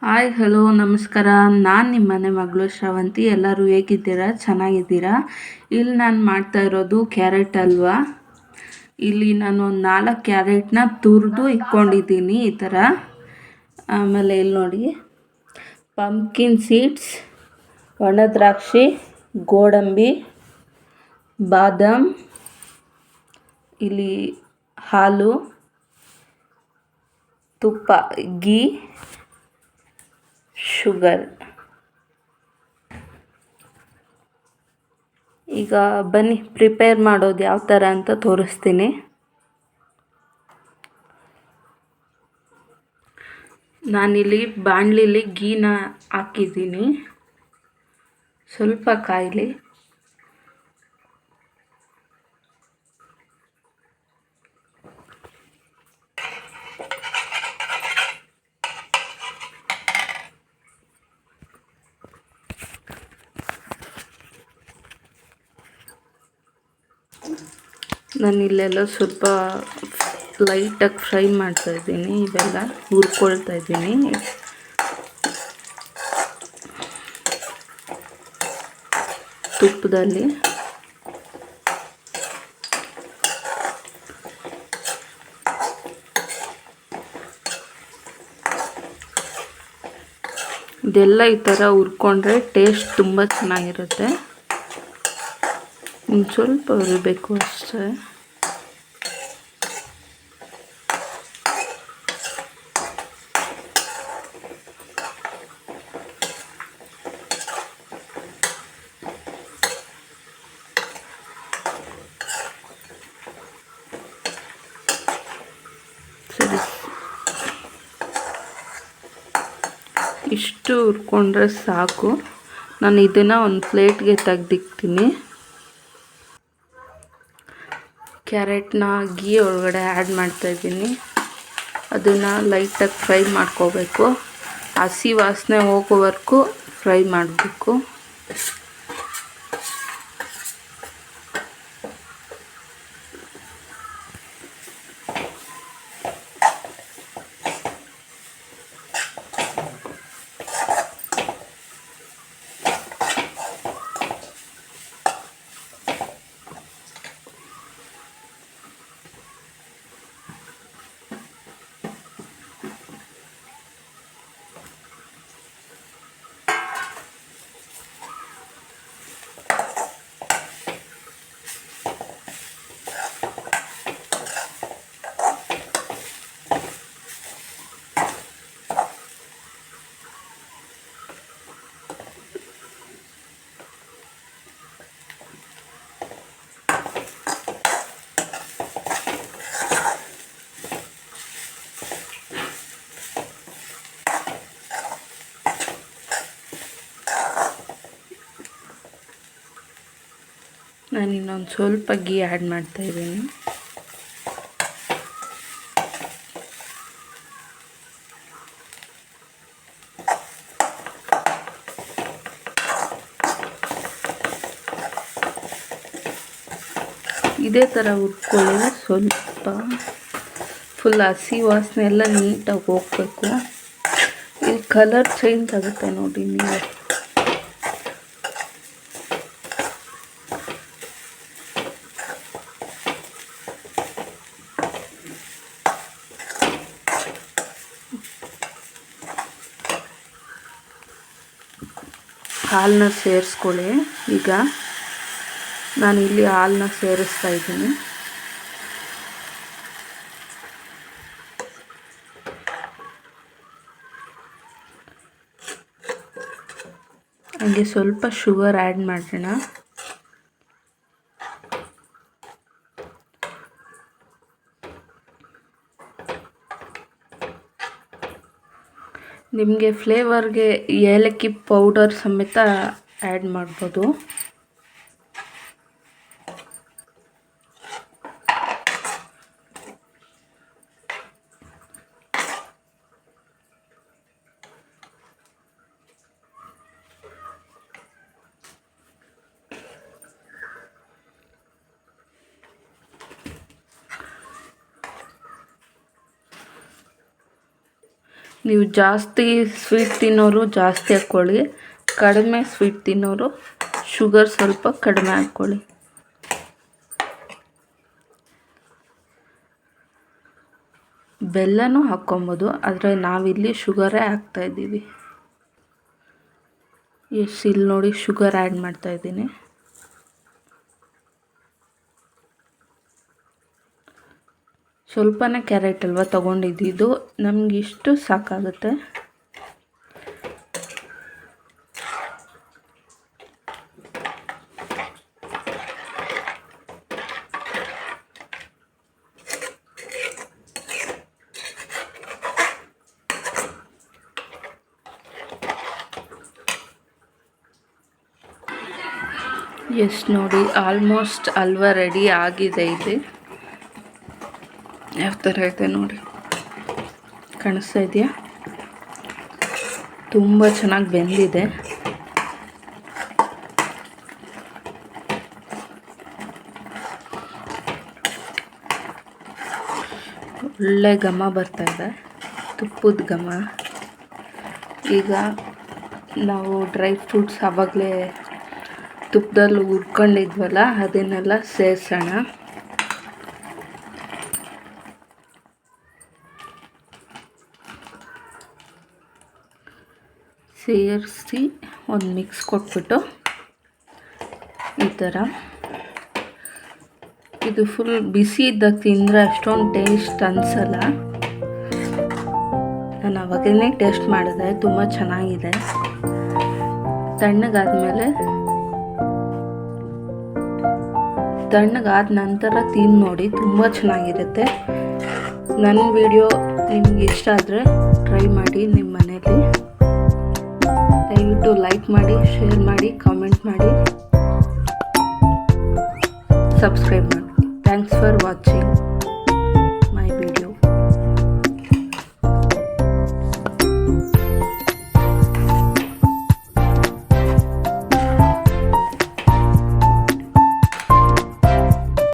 Hi hello ನಮಸ್ಕಾರ. ನಾನು ನಿಮ್ಮ ಮನೆ ಮಗಳು ಶ್ರವಂತಿ. ಎಲ್ಲರೂ ಹೇಗಿದ್ದೀರಾ? ಚೆನ್ನಾಗಿದ್ದೀರಾ? ಇಲ್ಲಿ ನಾನು ಮಾಡ್ತಾ ಇರೋದು ಕ್ಯಾರೆಟ್ ಹಲ್ವಾ. ಇಲ್ಲಿ ನಾನು ಒಂದು 4 ಕ್ಯಾರೆಟ್ನ ತುರಿದು ಇಟ್ಕೊಂಡಿದ್ದೀನಿ ಈ ಥರ. ಆಮೇಲೆ ಇಲ್ಲಿ ನೋಡಿ, ಪಂಪ್ಕಿನ್ ಸೀಡ್ಸ್, ಒಣ ದ್ರಾಕ್ಷಿ, ಗೋಡಂಬಿ, ಬಾದಾಮ್, ಇಲ್ಲಿ ಹಾಲು, ತುಪ್ಪ, ಗೀ, ಶುಗರ್. ಈಗ ಬನ್ನಿ ಪ್ರಿಪೇರ್ ಮಾಡೋದು ಯಾವ ಥರ ಅಂತ ತೋರಿಸ್ತೀನಿ. ನಾನಿಲ್ಲಿ ಬಾಣಲಿಲಿ ಗೀನ ಹಾಕಿದ್ದೀನಿ, ಸ್ವಲ್ಪ ಕಾಯಲಿ. ನಾನಿಲ್ಲೆಲ್ಲ ಸ್ವಲ್ಪ ಲೈಟಾಗಿ ಫ್ರೈ ಮಾಡ್ತಾಯಿದ್ದೀನಿ, ಇವೆಲ್ಲ ಹುರ್ಕೊಳ್ತಾ ಇದ್ದೀನಿ. ತುಪ್ಪದಲ್ಲಿ ಇದೆಲ್ಲ ಈ ಥರ ಹುರ್ಕೊಂಡ್ರೆ ಟೇಸ್ಟ್ ತುಂಬ ಚೆನ್ನಾಗಿರುತ್ತೆ. ಸ್ವಲ್ಪ ಹುರಿಬೇಕು ಅಷ್ಟೇ. ಸರಿ, ಇಷ್ಟು ಹುರ್ಕೊಂಡ್ರೆ ಸಾಕು. ನಾನು ಇದನ್ನು ಒಂದು ಪ್ಲೇಟ್ಗೆ ತೆಗ್ದಿಕ್ತೀನಿ. ಕ್ಯಾರೆಟ್ನ ಗೀ ಒಳಗಡೆ ಆ್ಯಡ್ ಮಾಡ್ತಾಯಿದ್ದೀನಿ. ಅದನ್ನು ಲೈಟಾಗಿ ಫ್ರೈ ಮಾಡ್ಕೋಬೇಕು. ಹಸಿ ವಾಸನೆ ಹೋಗೋವರೆಗೂ ಫ್ರೈ ಮಾಡಬೇಕು. ನಾನು ಇನ್ನೊಂದು ಸ್ವಲ್ಪ ಗೀ ಆ್ಯಡ್ ಮಾಡ್ತಾಯಿದ್ದೀನಿ. ಇದೇ ಥರ ಹುರ್ಕೊಳ್ಳಿ. ಸ್ವಲ್ಪ ಫುಲ್ ಹಸಿ ವಾಸನೆ ಎಲ್ಲ ನೀಟಾಗಿ ಹೋಗಬೇಕು. ಇಲ್ಲಿ ಕಲರ್ ಚೇಂಜ್ ಆಗುತ್ತೆ ನೋಡಿ ನೀವು. ಹಾಲನ್ನ ಸೇರಿಸ್ಕೊಳ್ಳಿ. ಈಗ ನಾನಿಲ್ಲಿ ಹಾಲನ್ನ ಸೇರಿಸ್ತಾ ಇದ್ದೀನಿ. ಹಾಗೆ ಸ್ವಲ್ಪ ಶುಗರ್ ಆ್ಯಡ್ ಮಾಡೋಣ. ನಿಮಗೆ ಫ್ಲೇವರ್ಗೆ ಏಲಕ್ಕಿ ಪೌಡರ್ ಸಮೇತ ಆ್ಯಡ್ ಮಾಡ್ಬೋದು. ನೀವು ಜಾಸ್ತಿ ಸ್ವೀಟ್ ತಿನ್ನೋರು ಜಾಸ್ತಿ ಹಾಕ್ಕೊಳ್ಳಿ, ಕಡಿಮೆ ಸ್ವೀಟ್ ತಿನ್ನೋರು ಶುಗರ್ ಸ್ವಲ್ಪ ಕಡಿಮೆ ಹಾಕ್ಕೊಳ್ಳಿ. ಬೆಲ್ಲನೂ ಹಾಕ್ಕೊಬೋದು, ಆದರೆ ನಾವಿಲ್ಲಿ ಶುಗರೇ ಹಾಕ್ತಾಯಿದ್ದೀವಿ. ಇಲ್ಲಿ ನೋಡಿ ಶುಗರ್ ಆ್ಯಡ್ ಮಾಡ್ತಾಯಿದ್ದೀನಿ. ಸ್ವಲ್ಪನೇ ಕ್ಯಾರೆಟ್ ಅಲ್ವಾ ತೊಗೊಂಡಿದ್ದು, ನಮಗಿಷ್ಟು ಸಾಕಾಗುತ್ತೆ. ಎಷ್ಟು ನೋಡಿ ಆಲ್ಮೋಸ್ಟ್ ಹಲ್ವಾ ರೆಡಿ ಆಗಿದೆ. ಇಲ್ಲಿ ಯಾವ ಥರ ಇದೆ ನೋಡಿ, ಕಾಣಿಸ್ತಾ ಇದೆಯಾ? ತುಂಬ ಚೆನ್ನಾಗಿ ಬೆಂದಿದೆ. ಒಳ್ಳೆ ಘಮ ಬರ್ತಾ ಇದೆ, ತುಪ್ಪದ ಘಮ. ಈಗ ನಾವು ಡ್ರೈ ಫ್ರೂಟ್ಸ್ ಆವಾಗಲೇ ತುಪ್ಪದಲ್ಲಿ ಹುರ್ಕೊಂಡಿದ್ವಲ್ಲ, ಅದನ್ನೆಲ್ಲ ಸೇರಿಸೋಣ. ಸೇರಿಸಿ ಒಂದು ಮಿಕ್ಸ್ ಕೊಟ್ಬಿಟ್ಟು ಈ ಥರ, ಇದು ಫುಲ್ ಬಿಸಿ ಇದ್ದಾಗ ತಿಂದರೆ ಅಷ್ಟೊಂದು ಟೇಸ್ಟ್ ಅನಿಸಲ್ಲ. ನಾನು ಅವಾಗಲೇ ಟೇಸ್ಟ್ ಮಾಡಿದೆ, ತುಂಬ ಚೆನ್ನಾಗಿದೆ. ತಣ್ಣಗಾದ ನಂತರ ತಿಂದು ನೋಡಿ, ತುಂಬ ಚೆನ್ನಾಗಿರುತ್ತೆ. ನನ್ನ ವಿಡಿಯೋ ನಿಮ್ಗೆ ಇಷ್ಟ ಆದರೆ ಟ್ರೈ ಮಾಡಿ ನಿಮ್ಮ ಮನೇಲಿ. ದಯವಿಟ್ಟು ಲೈಕ್ ಮಾಡಿ, ಶೇರ್ ಮಾಡಿ, ಕಾಮೆಂಟ್ ಮಾಡಿ, ಸಬ್ಸ್ಕ್ರೈಬ್ ಮಾಡಿ. Thanks for watching.